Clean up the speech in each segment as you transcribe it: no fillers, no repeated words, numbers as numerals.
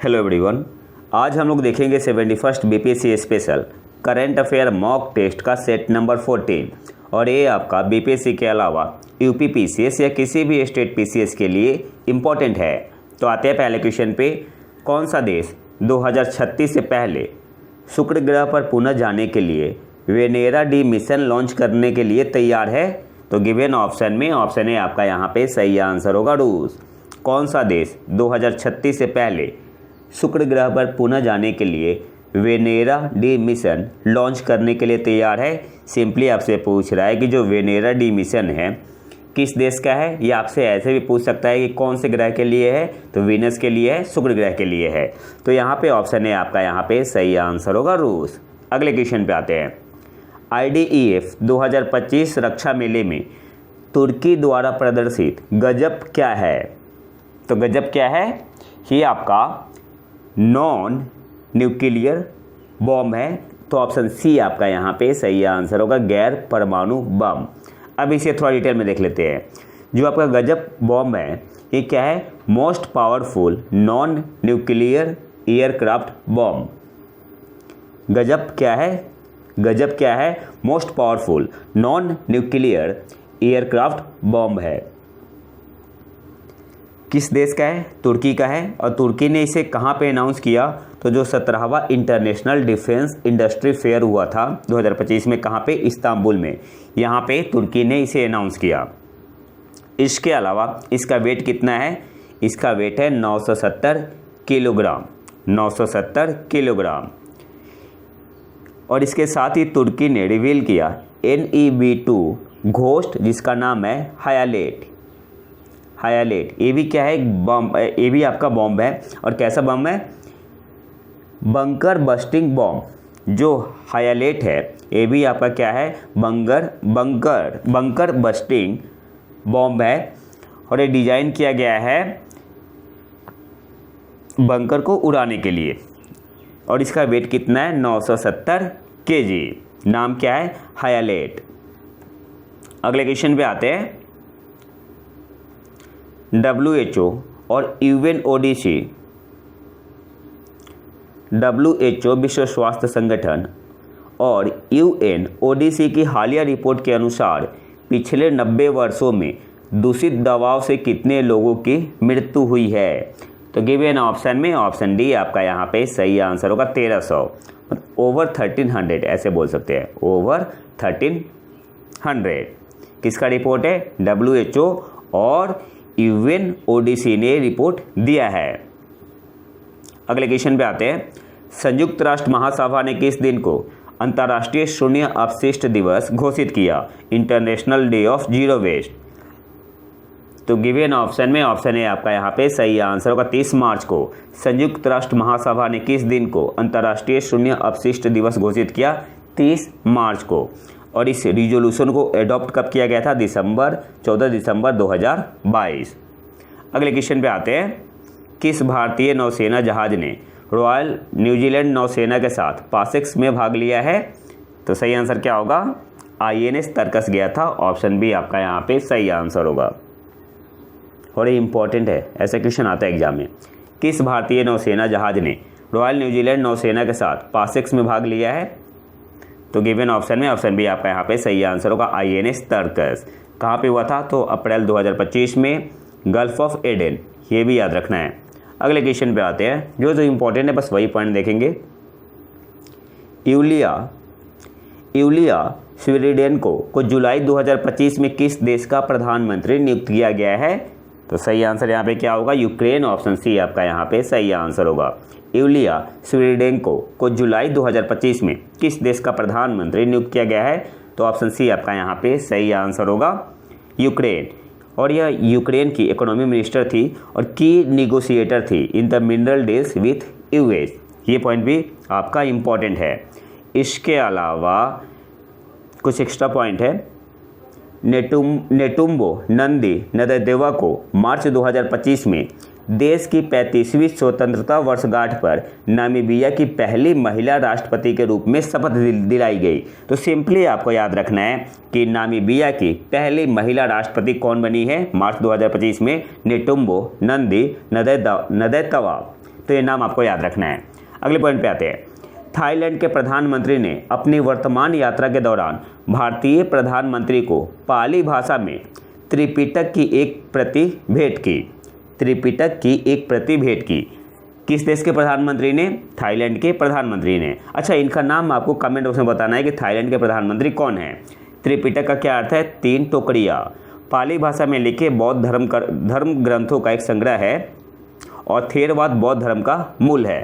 Hello everyone, आज हम लोग देखेंगे 71st BPSC special current affair mock test का सेट नंबर 14 और ये आपका बीपीएससी के अलावा यूपी पीसीएस या किसी भी स्टेट पीसीएस के लिए इम्पोर्टेंट है। तो आते हैं पहले क्वेश्चन पे। कौन सा देश 2036 से पहले शुक्र ग्रह पर पुनः जाने के लिए वेनेरा डी मिशन लॉन्च करने के लिए तैयार है? तो गिवन ऑप्शन में ऑप्शन ए आपका यहाँ पे सही आंसर होगा रूस। कौन सा देश 2036 से पहले शुक्र ग्रह पर पुनः जाने के लिए वेनेरा डी मिशन लॉन्च करने के लिए तैयार है? सिंपली आपसे पूछ रहा है कि जो वेनेरा डी मिशन है किस देश का है। ये आपसे ऐसे भी पूछ सकता है कि कौन से ग्रह के लिए है, तो वीनस के लिए है, शुक्र ग्रह के लिए है। तो यहाँ पे ऑप्शन है आपका यहाँ पे सही आंसर होगा रूस। अगले क्वेश्चन पे आते हैं। IDEF 2025 रक्षा मेले में तुर्की द्वारा प्रदर्शित गजब क्या है? तो गजब क्या है? ये आपका नॉन न्यूक्लियर बॉम्ब है। तो ऑप्शन सी आपका यहाँ पे सही आंसर होगा, गैर परमाणु बम। अब इसे थोड़ा डिटेल में देख लेते हैं। जो आपका गजब बॉम्ब है ये क्या है? Most powerful non nuclear aircraft bomb. गजब क्या है? गजब क्या है? Most powerful non nuclear aircraft bomb है। किस देश का है? तुर्की का है। और तुर्की ने इसे कहाँ पे अनाउंस किया? तो जो 17वां इंटरनेशनल डिफेंस इंडस्ट्री फेयर हुआ था 2025 में, कहाँ पे? इस्तांबुल में। यहाँ पे तुर्की ने इसे अनाउंस किया। इसके अलावा इसका वेट कितना है? इसका वेट है 970 किलोग्राम। 970 किलोग्राम। और इसके साथ ही तुर्की ने रिवील किया NEB-2 घोस्ट, जिसका नाम है हायालेट। हायालेट ये भी क्या है? एक बम, ये भी आपका बॉम्ब है। और कैसा बम है? Bunker busting bomb. जो हायालेट है ये भी आपका क्या है? बंकर बस्टिंग बॉम्ब है। और ये डिजाइन किया गया है बंकर को उड़ाने के लिए। और इसका वेट कितना है? 970 kg। नाम क्या है? हायालेट। अगले क्वेश्चन पे आते हैं। WHO और UNODC, WHO विश्व स्वास्थ्य संगठन और UNODC की हालिया रिपोर्ट के अनुसार पिछले 90 वर्षों में दूषित दवाओं से कितने लोगों की मृत्यु हुई है? तो गिवन ऑप्शन में ऑप्शन डी आपका यहाँ पे सही आंसर होगा 1300। ओवर 1300 ऐसे बोल सकते हैं, ओवर 1300। किसका रिपोर्ट है? WHO और UNODC ने रिपोर्ट दिया है। अगले क्वेश्चन पे आते हैं। संयुक्त राष्ट्र महासभा ने किस दिन को अंतर्राष्ट्रीय शून्य अपशिष्ट दिवस घोषित किया? International day of zero waste. तो गिवन ऑप्शन में ऑप्शन है आपका यहाँ पे सही आंसर होगा 30 मार्च को। संयुक्त राष्ट्र महासभा ने किस दिन को अंतर्राष्ट्रीय शून्य अपशिष्ट दिवस घोषित किया? 30 मार्च को। और इस रिजोल्यूशन को एडॉप्ट कब किया गया था? 14 दिसंबर 2022। अगले क्वेश्चन पे आते हैं। किस भारतीय नौसेना जहाज ने रॉयल न्यूजीलैंड नौसेना के साथ पासेक्स में भाग लिया है? तो सही आंसर क्या होगा? INS तरकस गया था। ऑप्शन बी आपका यहाँ पे सही आंसर होगा। और ये इंपॉर्टेंट है, ऐसा क्वेश्चन आता है एग्जाम में। किस भारतीय नौसेना जहाज ने रॉयल न्यूजीलैंड नौसेना के साथ पासेक्स में भाग लिया है? तो गिवन ऑप्शन में ऑप्शन बी आपका यहाँ पे सही आंसर होगा INS तरकस। कहाँ पे हुआ था? तो अप्रैल 2025 में गल्फ ऑफ एडन। ये भी याद रखना है। अगले क्वेश्चन पे आते हैं। जो इंपॉर्टेंट है बस वही पॉइंट देखेंगे। यूलिया स्वीडेनको को जुलाई 2025 में किस देश का प्रधानमंत्री नियुक्त किया गया है? तो सही आंसर यहाँ पे क्या होगा? यूक्रेन। ऑप्शन सी आपका यहाँ पे सही आंसर होगा। यूलिया स्वीडेनको को जुलाई 2025 में किस देश का प्रधानमंत्री नियुक्त किया गया है? तो ऑप्शन सी आपका यहाँ पे सही आंसर होगा यूक्रेन। और यह यूक्रेन की इकोनॉमी मिनिस्टर थी और की निगोशिएटर थी in the mineral deals with US। ये पॉइंट भी आपका इम्पॉर्टेंट है। इसके अलावा कुछ एक्स्ट्रा पॉइंट है। नेटुम्बो नंदी नदेदेवा को मार्च 2025 में देश की 35वीं स्वतंत्रता वर्षगांठ पर नामीबिया की पहली महिला राष्ट्रपति के रूप में शपथ दिलाई गई। तो सिंपली आपको याद रखना है कि नामीबिया की पहली महिला राष्ट्रपति कौन बनी है मार्च 2025 में? नेटुम्बो नंदी नदेतवा। तो ये नाम आपको याद रखना है। अगले पॉइंट पे आते हैं। थाईलैंड के प्रधानमंत्री ने अपनी वर्तमान यात्रा के दौरान भारतीय प्रधानमंत्री को पाली भाषा में त्रिपिटक की एक प्रति भेंट की। त्रिपिटक की एक प्रति भेंट की। किस देश के प्रधानमंत्री ने? थाईलैंड के प्रधानमंत्री ने। अच्छा, इनका नाम आपको कमेंट बॉक्स में बताना है कि थाईलैंड के प्रधानमंत्री कौन है। त्रिपिटक का क्या अर्थ है? 3 टोकरियाँ। पाली भाषा में लिखे बौद्ध धर्म ग्रंथों का एक संग्रह है और थेरवाद बौद्ध धर्म का मूल है।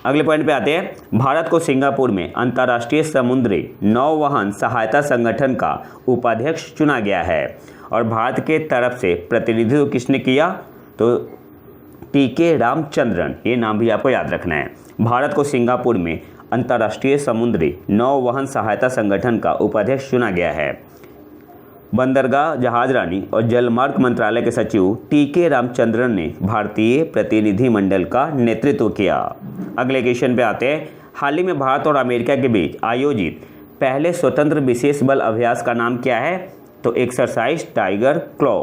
अगले पॉइंट पे आते हैं। भारत को सिंगापुर में अंतर्राष्ट्रीय समुद्री नौवहन सहायता संगठन का उपाध्यक्ष चुना गया है और भारत के तरफ से प्रतिनिधित्व किसने किया? तो टीके रामचंद्रन, ये नाम भी आपको याद रखना है। भारत को सिंगापुर में अंतर्राष्ट्रीय समुद्री नौवहन सहायता संगठन का उपाध्यक्ष चुना गया है। बंदरगाह, जहाजरानी और जलमार्ग मंत्रालय के सचिव टीके रामचंद्रन ने भारतीय प्रतिनिधिमंडल का नेतृत्व किया। अगले क्वेश्चन पे आते हैं। हाल ही में भारत और अमेरिका के बीच आयोजित पहले स्वतंत्र विशेष बल अभ्यास का नाम क्या है? तो exercise tiger claw.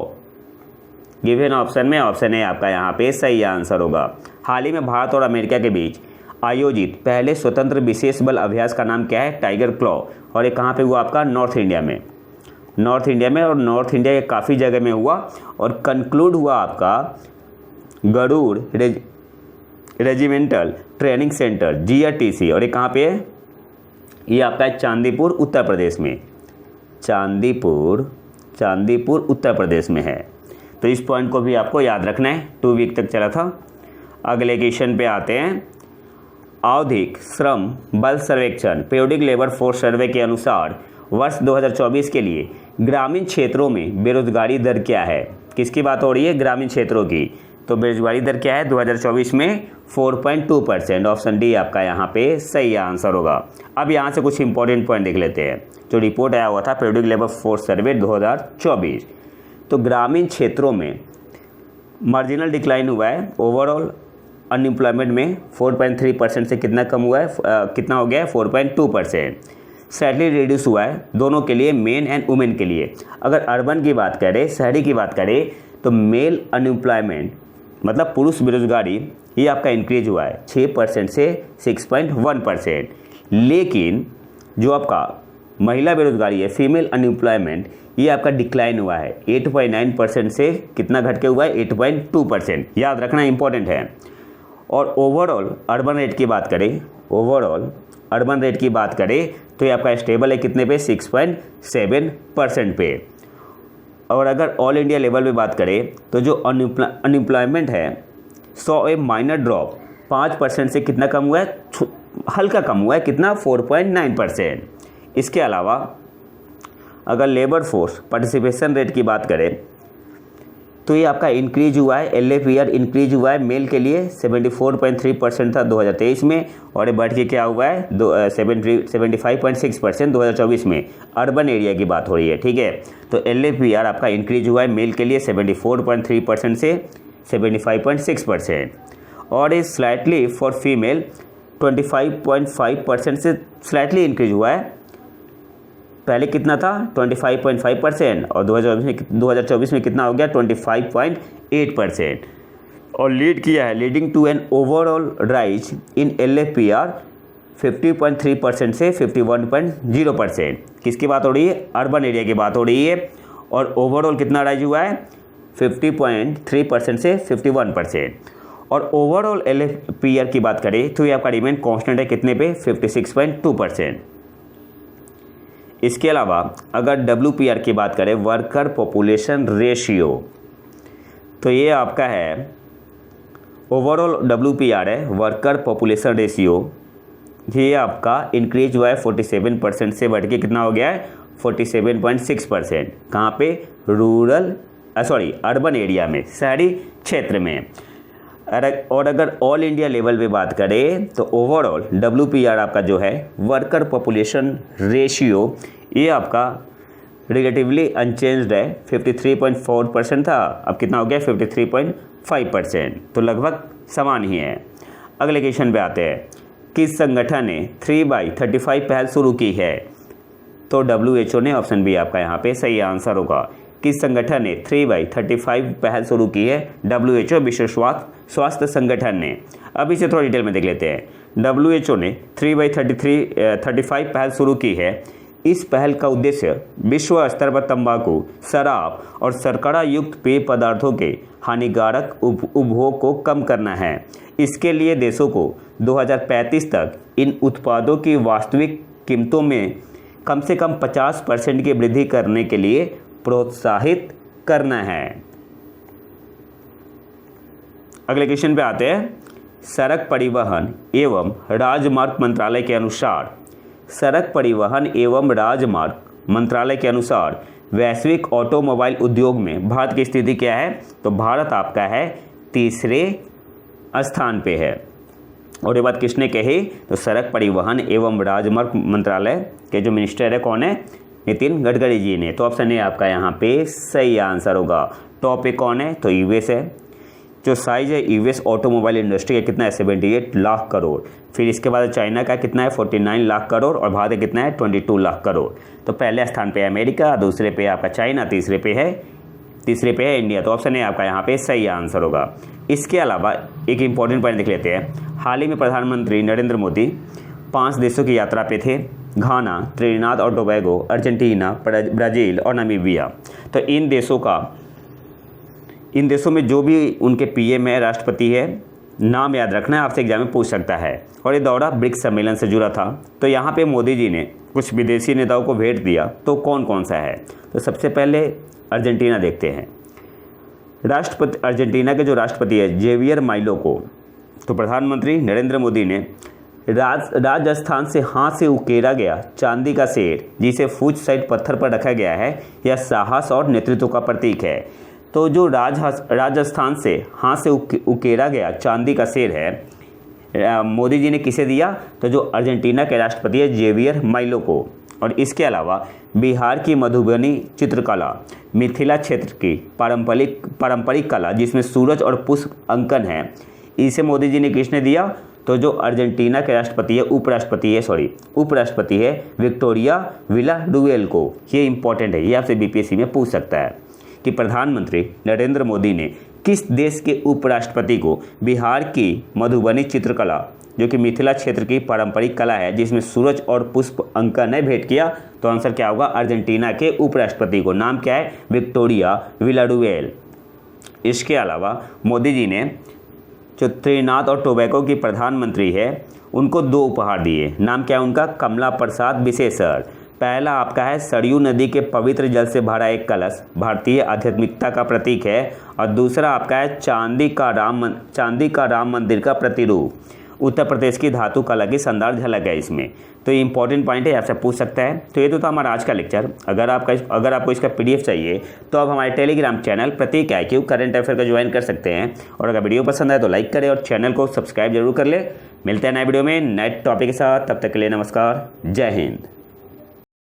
Given option में ऑप्शन ए आपका यहाँ पे सही आंसर होगा। हाल ही में भारत और अमेरिका के बीच आयोजित पहले स्वतंत्र विशेष बल अभ्यास का नाम क्या है? Tiger claw. और ये कहाँ पे हुआ आपका? नॉर्थ इंडिया में। नॉर्थ इंडिया में, और नॉर्थ इंडिया के काफ़ी जगह में हुआ और कंक्लूड हुआ आपका Garud regimental training centre GRTC। और ये कहाँ पे है? ये आपका है चांदीपुर उत्तर प्रदेश में। चांदीपुर उत्तर प्रदेश में है। तो इस पॉइंट को भी आपको याद रखना है। 2 वीक तक चला था। अगले क्वेश्चन पे आते हैं। आवधिक श्रम बल सर्वेक्षण पीरियोडिक लेबर फोर्स सर्वे के अनुसार वर्ष 2024 के लिए ग्रामीण क्षेत्रों में बेरोजगारी दर क्या है? किसकी बात हो रही है? ग्रामीण क्षेत्रों की। तो बेरोजगारी दर क्या है 2024 में? 4.2%। ऑप्शन डी आपका यहाँ पे सही आंसर होगा। अब यहाँ से कुछ इंपॉर्टेंट पॉइंट देख लेते हैं जो रिपोर्ट आया हुआ था पीरियोडिक लेबर फोर्स सर्वे 2024। तो ग्रामीण क्षेत्रों में मार्जिनल डिक्लाइन हुआ है। ओवरऑल अनएम्प्लॉयमेंट में 4.3% से कितना कम हुआ है? कितना हो गया है? 4.2%। सैलरी रिड्यूस हुआ है दोनों के लिए, मेन एंड वुमेन के लिए। अगर अर्बन की बात करें, शहरी की बात करें, तो मेल अनएम्प्लॉयमेंट मतलब पुरुष बेरोजगारी ये आपका इंक्रीज हुआ है 6% से 6.1%। लेकिन जो आपका महिला बेरोजगारी है, फीमेल अनएम्प्लॉयमेंट, ये आपका डिक्लाइन हुआ है 8.9% से कितना घट के हुआ है? 8.2%। याद रखना इंपॉर्टेंट है। और ओवरऑल अर्बन रेट की बात करें तो ये आपका स्टेबल है कितने पे? 6.7% पे। और अगर ऑल इंडिया लेवल पे बात करें तो जो अनएम्प्लॉयमेंट है सॉ ए माइनर ड्रॉप 5% से कितना कम हुआ है? हल्का कम हुआ है। कितना? 4.9%। इसके अलावा अगर लेबर फोर्स पार्टिसिपेशन रेट की बात करें तो ये आपका इंक्रीज हुआ है। LAPR इंक्रीज हुआ है मेल के लिए 74.3% था 2023 में और ये बढ़ के क्या हुआ है 75.6% 2024 में। अर्बन एरिया की बात हो रही है, ठीक है। तो LAPR आपका इंक्रीज हुआ है मेल के लिए 74.3% से 75.6% और ये स्लाइटली फॉर फीमेल 25.5% से स्लाइटली इंक्रीज हुआ है। पहले कितना था? 25.5% और 2024 में कितना हो गया? 25.8% और लीड किया है, leading to an overall rise in LAPR 50.3% से 51.0%। किसकी बात हो रही है? अर्बन एरिया की बात हो रही है। और ओवरऑल कितना राइज हुआ है? 50.3% से 51%। और ओवरऑल LAPR की बात करें तो ये आपका रिमेन कांस्टेंट है कितने पे? 56.2%। इसके अलावा अगर WPR की बात करें, वर्कर पॉपुलेशन रेशियो, तो ये आपका है ओवरऑल WPR है वर्कर पॉपुलेशन रेशियो, ये आपका इंक्रीज हुआ है 47% से बढ़ के कितना हो गया है 47.6%। कहाँ पे? अर्बन एरिया में, शहरी क्षेत्र में। और अगर ऑल इंडिया लेवल पे बात करें तो ओवरऑल WPR आपका जो है वर्कर पॉपुलेशन रेशियो ये आपका रिलेटिवली अनचेंज्ड है। 53.4% था, अब कितना हो गया 53.5%, तो लगभग समान ही है। अगले क्वेश्चन पे आते हैं। किस संगठन ने 3x35 पहल शुरू की है? तो WHO ने। ऑप्शन बी आपका यहाँ पे सही आंसर होगा। किस संगठन ने 3x35 पहल शुरू की है? WHO विश्व स्वास्थ्य संगठन ने। अब इसे थोड़ा डिटेल में देख लेते हैं। WHO ने 3x35 पहल शुरू की है। इस पहल का उद्देश्य विश्व स्तर पर तंबाकू, शराब और शर्करा युक्त पेय पदार्थों के हानिकारक उपभोग को कम करना है। इसके लिए देशों को 2035 तक इन उत्पादों की वास्तविक कीमतों में कम से कम 50% की वृद्धि करने के लिए प्रोत्साहित करना है। अगले क्वेश्चन पे आते हैं। सड़क परिवहन एवं राजमार्ग मंत्रालय के अनुसार वैश्विक ऑटोमोबाइल उद्योग में भारत की स्थिति क्या है? तो भारत आपका है तीसरे स्थान पे है। और ये बात किसने कही? तो सड़क परिवहन एवं राजमार्ग मंत्रालय के जो मिनिस्टर है कौन है? नितिन गडकरी जी ने। तो ऑप्शन ए आपका यहाँ पे सही आंसर होगा। टॉप पे कौन है? तो यूएस है। जो साइज है यूएस ऑटोमोबाइल इंडस्ट्री का कितना है? 78 लाख करोड़। फिर इसके बाद चाइना का कितना है? 49 लाख करोड़। और भारत का कितना है? 22 लाख करोड़। तो पहले स्थान पे है अमेरिका, दूसरे पे आपका चाइना, तीसरे पे है इंडिया। तो ऑप्शन ए आपका यहाँ पे सही आंसर होगा। इसके अलावा एक इंपॉर्टेंट पॉइंट देख लेते हैं। हाल ही में प्रधानमंत्री नरेंद्र मोदी 5 देशों की यात्रा पे थे। घाना, त्रिनिदाद और टोबैगो, अर्जेंटीना, ब्राज़ील और नामीबिया। तो इन देशों में जो भी उनके पीएम है, राष्ट्रपति है, नाम याद रखना है, आपसे एग्जाम में पूछ सकता है। और ये दौरा ब्रिक्स सम्मेलन से जुड़ा था। तो यहाँ पे मोदी जी ने कुछ विदेशी नेताओं को भेंट दिया। तो कौन कौन सा है? तो सबसे पहले अर्जेंटीना देखते हैं। अर्जेंटीना के जो राष्ट्रपति है जेवियर माइलो को तो प्रधानमंत्री नरेंद्र मोदी ने राजस्थान से हाथ से उकेरा गया चांदी का शेर, जिसे फूज साइड पत्थर पर रखा गया है, यह साहस और नेतृत्व का प्रतीक है। तो जो राजस्थान से हाथ से उकेरा गया चांदी का शेर है, मोदी जी ने किसे दिया? तो जो अर्जेंटीना के राष्ट्रपति है जेवियर माइलो को। और इसके अलावा बिहार की मधुबनी चित्रकला, मिथिला क्षेत्र की पारंपरिक कला जिसमें सूरज और पुष्प अंकन है, इसे मोदी जी ने किसने दिया? तो जो अर्जेंटीना के राष्ट्रपति है उपराष्ट्रपति है विक्टोरिया विलारुएल को। ये इंपॉर्टेंट है, ये आपसे बीपीएससी में पूछ सकता है कि प्रधानमंत्री नरेंद्र मोदी ने किस देश के उपराष्ट्रपति को बिहार की मधुबनी चित्रकला, जो कि मिथिला क्षेत्र की पारंपरिक कला है जिसमें सूरज और पुष्प अंकन है, भेंट किया? तो आंसर क्या होगा? अर्जेंटीना के उपराष्ट्रपति को। नाम क्या है? विक्टोरिया विलारुएल। इसके अलावा मोदी जी ने जो त्रिनिदाद और टोबैगो की प्रधानमंत्री है उनको 2 उपहार दिए। नाम क्या है उनका? कमला प्रसाद विशेषर। पहला आपका है सरयू नदी के पवित्र जल से भरा एक कलश, भारतीय आध्यात्मिकता का प्रतीक है। और दूसरा आपका है चांदी का राम मंदिर का प्रतिरूप, उत्तर प्रदेश की धातु कला की शानदार झलक है इसमें। तो ये इंपॉर्टेंट पॉइंट है, आपसे पूछ सकता है। तो ये तो था हमारा आज का लेक्चर। अगर आपको इसका पीडीएफ चाहिए तो आप हमारे टेलीग्राम चैनल प्रतीक IQ करंट अफेयर का ज्वाइन कर सकते हैं। और अगर वीडियो पसंद आए तो लाइक करें और चैनल को सब्सक्राइब जरूर कर ले। मिलते हैं नए वीडियो में नए टॉपिक के साथ। तब तक के लिए नमस्कार, जय हिंद।